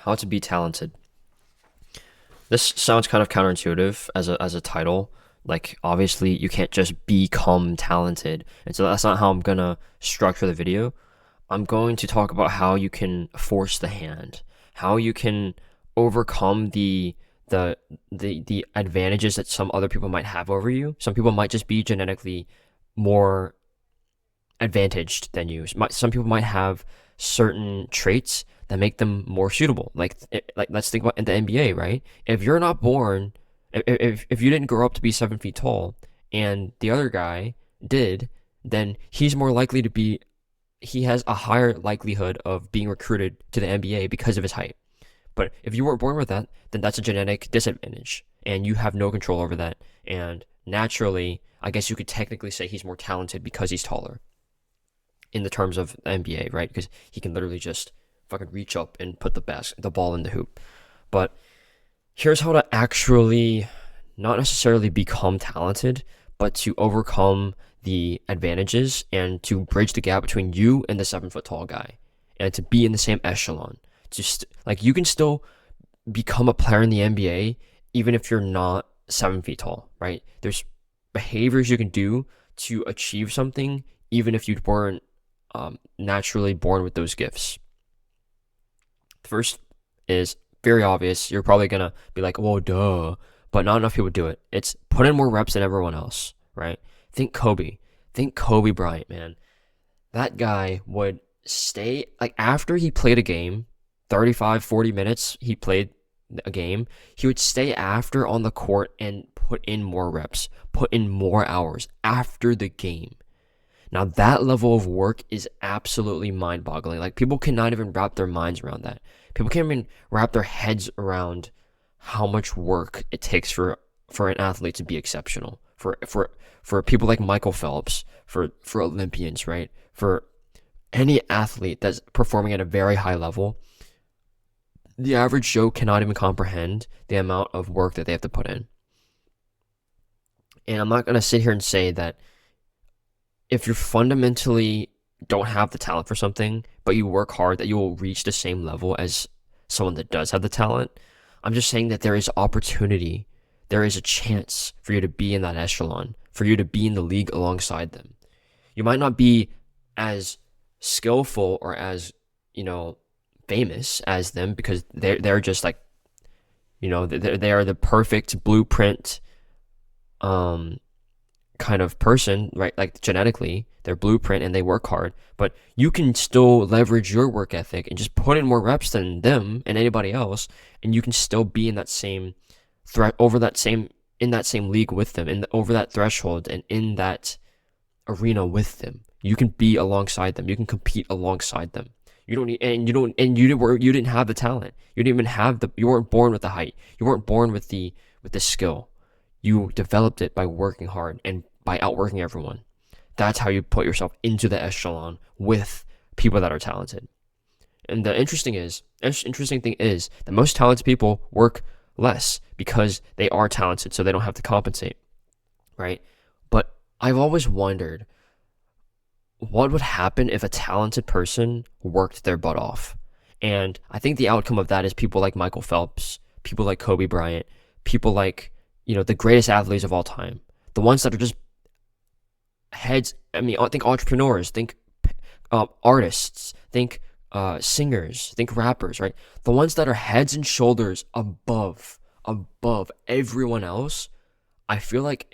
How to be talented. This sounds kind of counterintuitive as a title. Like obviously you can't just become talented. And so that's not how I'm gonna structure the video. I'm going to talk about how you can force the hand, how you can overcome the the advantages that some other people might have over you. Some people might just be genetically more advantaged than you. Some people might have certain traits that make them more suitable. Like let's think about in the NBA, right? If you're not born, if you didn't grow up to be 7 feet tall, and the other guy did, then he's more likely to be. He has a higher likelihood of being recruited to the NBA because of his height. But if you weren't born with that, then that's a genetic disadvantage, and you have no control over that. And naturally, I guess you could technically say he's more talented because he's taller in the terms of the NBA, right? Because he can literally just fucking reach up and put the ball in the hoop. But here's how to actually not necessarily become talented, but to overcome the advantages and to bridge the gap between you and the 7 foot tall guy, and to be in the same echelon. Just like you can still become a player in the NBA even if you're not 7 feet tall, right? There's behaviors you can do to achieve something even if you weren't naturally born with those gifts. The first is very obvious. You're probably gonna be like, "Well, duh," but not enough people do it. It's put in more reps than everyone else, right? Think Kobe. Think Kobe Bryant, man. That guy would stay like after he played a game, 35, 40 minutes he played a game, he would stay after on the court and put in more reps, put in more hours after the game. Now that level of work is absolutely mind-boggling. Like people cannot even wrap their minds around that. People can't even wrap their heads around how much work it takes for an athlete to be exceptional. For people like Michael Phelps, for Olympians, right? For any athlete that's performing at a very high level, the average Joe cannot even comprehend the amount of work that they have to put in. And I'm not going to sit here and say that if you fundamentally don't have the talent for something, but you work hard, that you will reach the same level as someone that does have the talent. I'm just saying that there is opportunity. There is a chance for you to be in that echelon, for you to be in the league alongside them. You might not be as skillful or as, famous as them because they're just like, they are the perfect blueprint kind of person, right? Like genetically, they're blueprint and they work hard, but you can still leverage your work ethic and just put in more reps than them and anybody else, and you can still be in that same in that same league with them, over that threshold and in that arena with them. You can be alongside them. You can compete alongside them. You don't need, and you don't, and you didn't have the talent. You didn't even have you weren't born with the height. You weren't born with the skill. You developed it by working hard and by outworking everyone. That's how you put yourself into the echelon with people that are talented. And the interesting thing is that most talented people work less because they are talented, so they don't have to compensate, right? But I've always wondered what would happen if a talented person worked their butt off. And I think the outcome of that is people like Michael Phelps, people like Kobe Bryant, people like, the greatest athletes of all time, the ones that are just heads. I mean, think entrepreneurs, think artists, think singers, think rappers, right? The ones that are heads and shoulders above everyone else. I feel like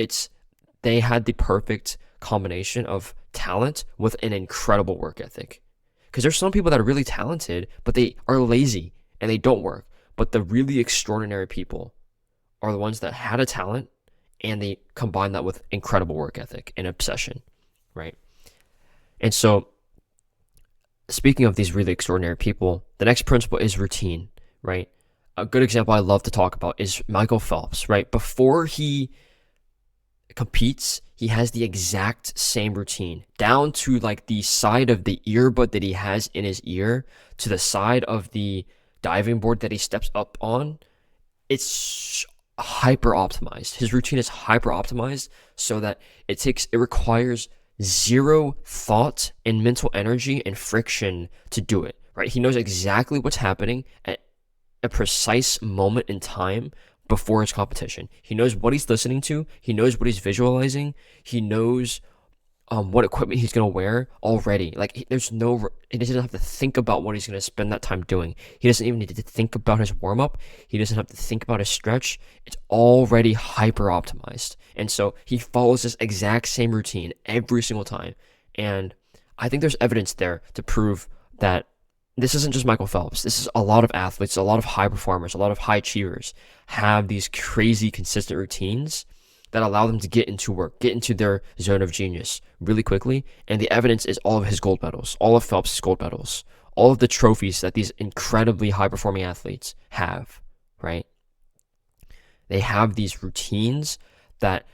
they had the perfect combination of talent with an incredible work ethic. Because there's some people that are really talented, but they are lazy and they don't work. But the really extraordinary people are the ones that had a talent and they combine that with incredible work ethic and obsession, right? And so, speaking of these really extraordinary people, the next principle is routine, right? A good example I love to talk about is Michael Phelps, right? Before he competes, he has the exact same routine, down to like the side of the earbud that he has in his ear, to the side of the diving board that he steps up on. It's hyper optimized. His routine is hyper optimized so that it requires zero thought and mental energy and friction to do it, right? He knows exactly what's happening at a precise moment in time before his competition. He knows what he's listening to. He knows what he's visualizing. He knows what equipment he's gonna wear already. Like he doesn't have to think about what he's gonna spend that time doing. He doesn't even need to think about his warm up. He doesn't have to think about his stretch. It's already hyper optimized, and so he follows this exact same routine every single time. And I think there's evidence there to prove that this isn't just Michael Phelps. This is a lot of athletes, a lot of high performers, a lot of high achievers have these crazy consistent routines that allow them to get into work, get into their zone of genius really quickly. And the evidence is all of his gold medals, all of Phelps' gold medals, all of the trophies that these incredibly high performing athletes have, right? They have these routines that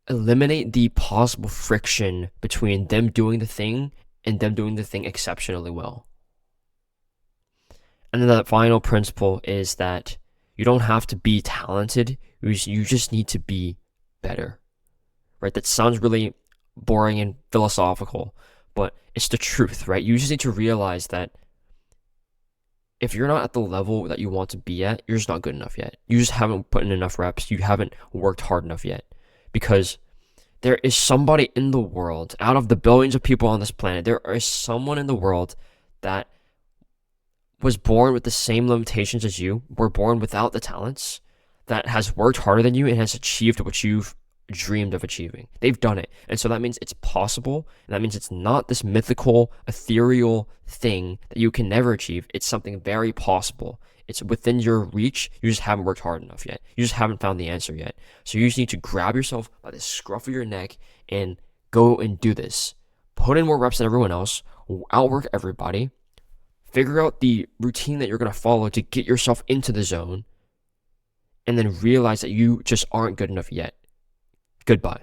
eliminate the possible friction between them doing the thing and them doing the thing exceptionally well. And then that final principle is that you don't have to be talented. You just need to be better, right? That sounds really boring and philosophical, but it's the truth, right? You just need to realize that if you're not at the level that you want to be at, you're just not good enough yet. You just haven't put in enough reps. You haven't worked hard enough yet, because there is somebody in the world, out of the billions of people on this planet, there is someone in the world that was born with the same limitations as you, were born without the talents, that has worked harder than you and has achieved what you've dreamed of achieving. They've done it. And so that means it's possible. And that means it's not this mythical, ethereal thing that you can never achieve. It's something very possible. It's within your reach. You just haven't worked hard enough yet. You just haven't found the answer yet. So you just need to grab yourself by the scruff of your neck and go and do this. Put in more reps than everyone else. Outwork everybody. Figure out the routine that you're going to follow to get yourself into the zone. And then realize that you just aren't good enough yet. Goodbye.